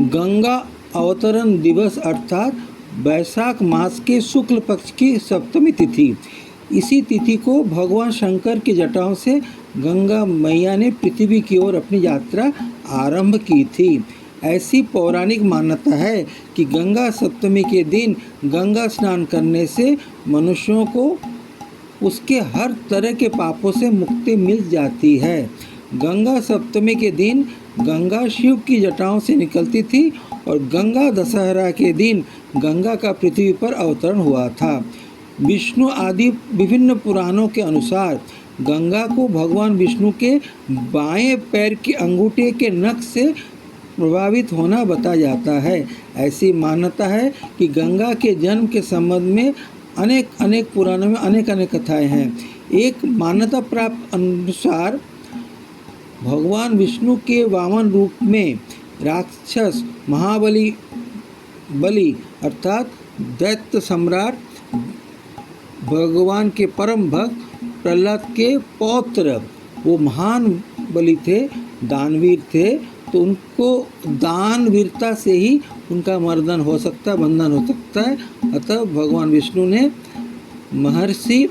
गंगा अवतरण दिवस अर्थात वैशाख मास के शुक्ल पक्ष की सप्तमी तिथि। इसी तिथि को भगवान शंकर की जटाओं से गंगा मैया ने पृथ्वी की ओर अपनी यात्रा आरंभ की थी। ऐसी पौराणिक मान्यता है कि गंगा सप्तमी के दिन गंगा स्नान करने से मनुष्यों को उसके हर तरह के पापों से मुक्ति मिल जाती है। गंगा सप्तमी के दिन गंगा शिव की जटाओं से निकलती थी और गंगा दशहरा के दिन गंगा का पृथ्वी पर अवतरण हुआ था। विष्णु आदि विभिन्न पुराणों के अनुसार गंगा को भगवान विष्णु के बाएं पैर के अंगूठे के नख से प्रभावित होना बताया जाता है। ऐसी मान्यता है कि गंगा के जन्म के संबंध में अनेक पुराणों में अनेक कथाएं हैं। एक मान्यता प्राप्त अनुसार भगवान विष्णु के वामन रूप में राक्षस महाबली अर्थात दैत्य सम्राट भगवान के परम भक्त प्रहलाद के पौत्र वो महान बलि थे, दानवीर थे, तो उनको दानवीरता से ही उनका मर्दन हो सकता है, बंधन हो सकता है। अतः भगवान विष्णु ने महर्षि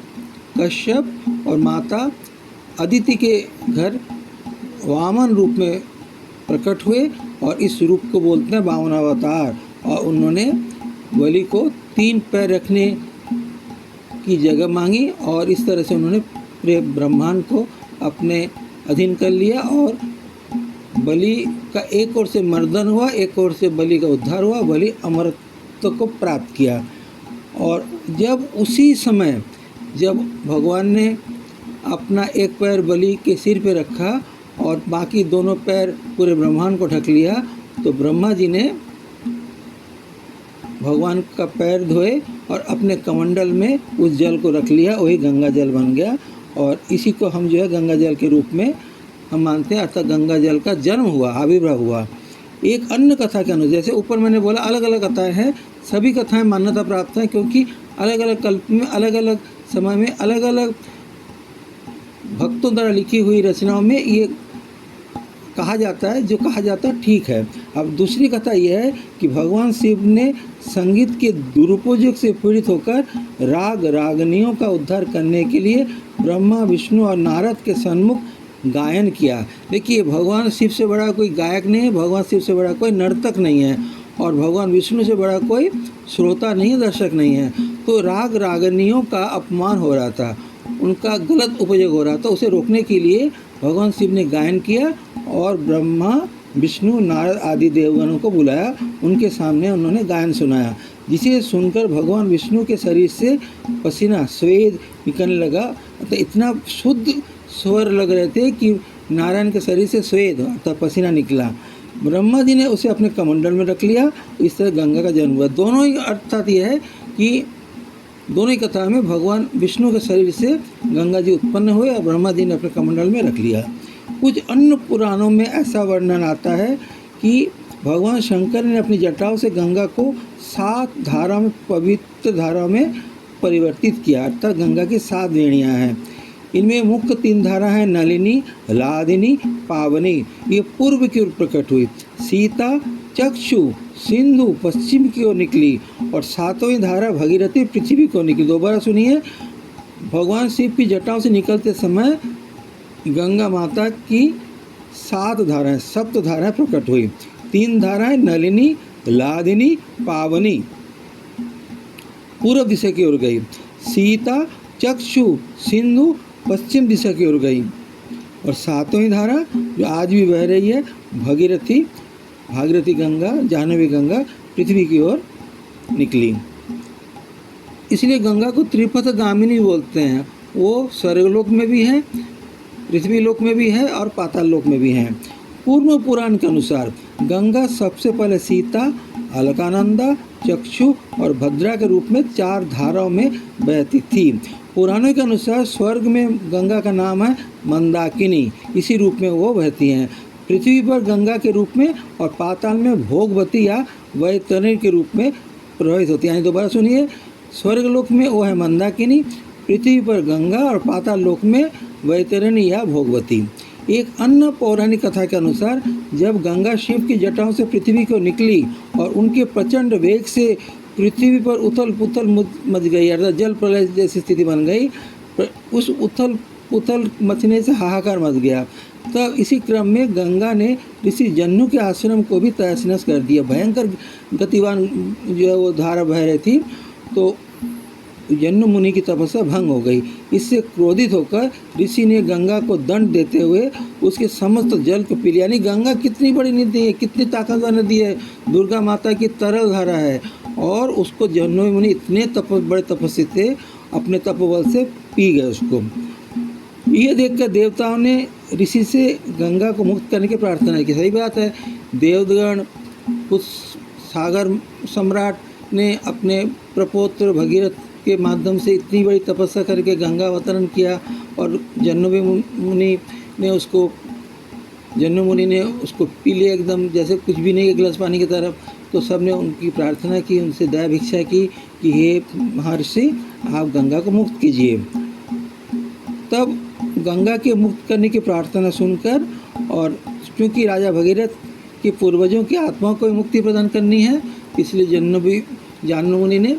कश्यप और माता अदिति के घर वामन रूप में प्रकट हुए और इस रूप को बोलते हैं वामन अवतार। और उन्होंने बलि को 3 पैर रखने की जगह मांगी और इस तरह से उन्होंने पूरे ब्रह्मांड को अपने अधीन कर लिया और बलि का एक ओर से मर्दन हुआ, एक ओर से बलि का उद्धार हुआ, बलि अमरत्व को प्राप्त किया। और जब उसी समय जब भगवान ने अपना एक पैर बलि के सिर पे रखा और बाकी दोनों पैर पूरे ब्रह्मांड को ढक लिया, तो ब्रह्मा जी ने भगवान का पैर धोए और अपने कमंडल में उस जल को रख लिया, वही गंगा जल बन गया। और इसी को हम जो है गंगा जल के रूप में हम मानते हैं, अर्थात गंगा जल का जन्म हुआ, आविर्भाव हुआ। एक अन्य कथा के अनुसार, जैसे ऊपर मैंने बोला अलग अलग कथाएं हैं, सभी कथाएं मान्यता प्राप्त हैं क्योंकि अलग अलग कल्प में अलग अलग समय में अलग अलग भक्तों द्वारा लिखी हुई रचनाओं में ये कहा जाता है, जो कहा जाता है ठीक है। अब दूसरी कथा यह है कि भगवान शिव ने संगीत के दुरुपयोग से पीड़ित होकर राग रागनियों का उद्धार करने के लिए ब्रह्मा विष्णु और नारद के सन्मुख गायन किया। देखिए, भगवान शिव से बड़ा कोई गायक नहीं है, भगवान शिव से बड़ा कोई नर्तक नहीं है और भगवान विष्णु से बड़ा कोई श्रोता नहीं है, दर्शक नहीं है। तो राग रागनियों का अपमान हो रहा था, उनका गलत उपयोग हो रहा था। उसे रोकने के लिए भगवान शिव ने गायन किया और ब्रह्मा विष्णु नारद आदि देवगणों को बुलाया, उनके सामने उन्होंने गायन सुनाया, जिसे सुनकर भगवान विष्णु के शरीर से पसीना स्वेद निकलने लगा। तो इतना शुद्ध स्वर लग रहे थे कि नारायण के शरीर से स्वेद अर्थात पसीना निकला। ब्रह्मा जी ने उसे अपने कमंडल में रख लिया, इस तरह गंगा का जन्म हुआ। दोनों ही अर्थात यह है कि दोनों ही कथा में भगवान विष्णु के शरीर से गंगा जी उत्पन्न हुए और ब्रह्मा जी ने अपने कमंडल में रख लिया। कुछ अन्य पुराणों में ऐसा वर्णन आता है कि भगवान शंकर ने अपनी जटाओं से गंगा को 7 धाराओं में पवित्र धाराओं में परिवर्तित किया, अर्थात गंगा की 7 वेणियाँ हैं। इनमें मुख्य 3 धारा हैं, नलिनी, लादिनी, पावनी। ये पूर्व की ओर प्रकट हुई। सीता, चक्षु, सिंधु पश्चिम की ओर निकली और 7वीं धारा भगीरथी पृथ्वी को निकली। दोबारा सुनिए, भगवान शिव की जटाओं से निकलते समय गंगा माता की 7 धाराएं, सप्त धाराएं प्रकट हुई। 3 धाराएं नलिनी, लादिनी, पावनी पूर्व दिशा की ओर गई। सीता, चक्षु, सिंधु पश्चिम दिशा की ओर गई और 7वीं धारा जो आज भी बह रही है भागीरथी गंगा, जाह्नवी गंगा पृथ्वी की ओर निकली। इसलिए गंगा को त्रिपथ गामिनी बोलते हैं। वो स्वर्गलोक में भी है, पृथ्वी लोक में भी है और पाताल लोक में भी है। पूर्व पुराण के अनुसार गंगा सबसे पहले सीता, अलकानंदा, चक्षु और भद्रा के रूप में 4 धाराओं में बहती थी। पुराणों के अनुसार स्वर्ग में गंगा का नाम है मंदाकिनी, इसी रूप में वो बहती हैं। पृथ्वी पर गंगा के रूप में और पाताल में भोगवती या वैतरणी के रूप में प्रवाहित होती है। दोबारा सुनिए, स्वर्गलोक में वो है मंदाकिनी, पृथ्वी पर गंगा और पाताल लोक में वैतरणी या भोगवती। एक अन्य पौराणिक कथा के अनुसार जब गंगा शिव की जटाओं से पृथ्वी को निकली और उनके प्रचंड वेग से पृथ्वी पर उथल पुथल मच गई, अर्थात जल प्रलय जैसी स्थिति बन गई। उस उथल पुथल मचने से हाहाकार मच गया। तब इसी क्रम में गंगा ने ऋषि जन्नु के आश्रम को भी तहस नहस कर दिया। भयंकर गतिवान जो है वो धारा बह रही थी, तो जन्नु मुनि की तपस्या भंग हो गई। इससे क्रोधित होकर ऋषि ने गंगा को दंड देते हुए उसके समस्त जल को पी लिया। यानी गंगा कितनी बड़ी नदी है, कितनी ताकतवर नदी है, दुर्गा माता की तरल धारा है, और उसको जन्नु मुनि इतने बड़े तपस्वी थे, अपने तपोबल से पी गए उसको। यह देखकर देवताओं ने ऋषि से गंगा को मुक्त करने की प्रार्थना की। सही बात है, देवगण उस सागर सम्राट ने अपने प्रपौत्र भगीरथ के माध्यम से इतनी बड़ी तपस्या करके गंगा अवतरण किया, और जन्नु मुनि ने उसको पी लिया एकदम जैसे कुछ भी नहीं, एक गिलास पानी की तरफ। तो सब ने उनकी प्रार्थना की, उनसे दया भिक्षा की कि हे महर्षि, आप गंगा को मुक्त कीजिए। तब गंगा के मुक्त करने की प्रार्थना सुनकर, और क्योंकि राजा भगीरथ के पूर्वजों की आत्माओं को मुक्ति प्रदान करनी है, इसलिए जन्नु मुनि ने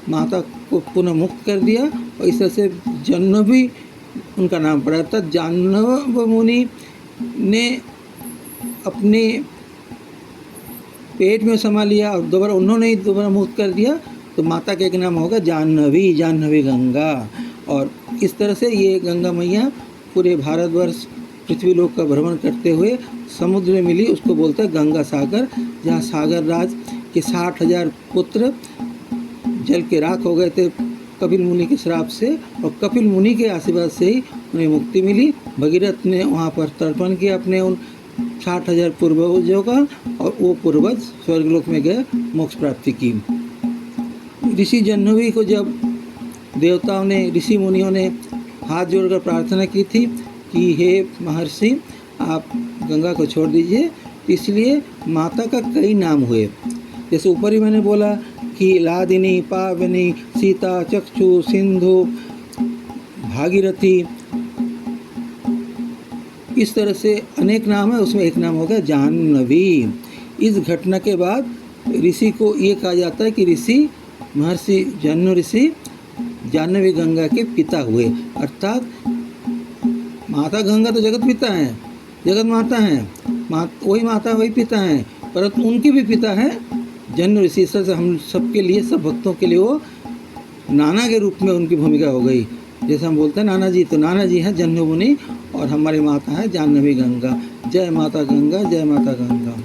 माता को पुनः मुक्त कर दिया, और इस तरह से जाह्नवी उनका नाम पड़ा था। जाह्नव मुनि ने अपने पेट में समा लिया और उन्होंने दोबारा मुक्त कर दिया, तो माता का एक नाम होगा जाह्नवी गंगा। और इस तरह से ये गंगा मैया पूरे भारतवर्ष पृथ्वी लोक का भ्रमण करते हुए समुद्र में मिली, उसको बोलते हैं गंगा सागर, जहाँ सागर राज के 60,000 पुत्र जल के राख हो गए थे कपिल मुनि के श्राप से, और कपिल मुनि के आशीर्वाद से ही उन्हें मुक्ति मिली। भगीरथ ने वहाँ पर तर्पण किया अपने उन 60,000 पूर्वजों का, और वो पूर्वज स्वर्गलोक में गए, मोक्ष प्राप्ति की। ऋषि जाह्नवी को जब देवताओं ने, ऋषि मुनियों ने हाथ जोड़कर प्रार्थना की थी कि हे महर्षि, आप गंगा को छोड़ दीजिए, इसलिए माता का कई नाम हुए। जैसे ऊपर ही मैंने बोला कि लादिनी, पावनी, सीता, चक्षु, सिंधु, भागीरथी, इस तरह से अनेक नाम है, उसमें एक नाम होगा जाह्नवी। इस घटना के बाद ऋषि को ये कहा जाता है कि ऋषि महर्षि जन्नु ऋषि जाह्नवी गंगा के पिता हुए। अर्थात माता गंगा तो जगत पिता हैं, जगत माता हैं, वही माता वही पिता हैं, परंतु उनके भी पिता हैं जन्नु ऋषि। से हम सबके लिए, सब भक्तों के लिए वो नाना के रूप में उनकी भूमिका हो गई। जैसे हम बोलते हैं नाना जी, तो नाना जी हैं जन्नु मुनि, और हमारी माता है जाह्नवी गंगा। जय माता गंगा, जय माता गंगा।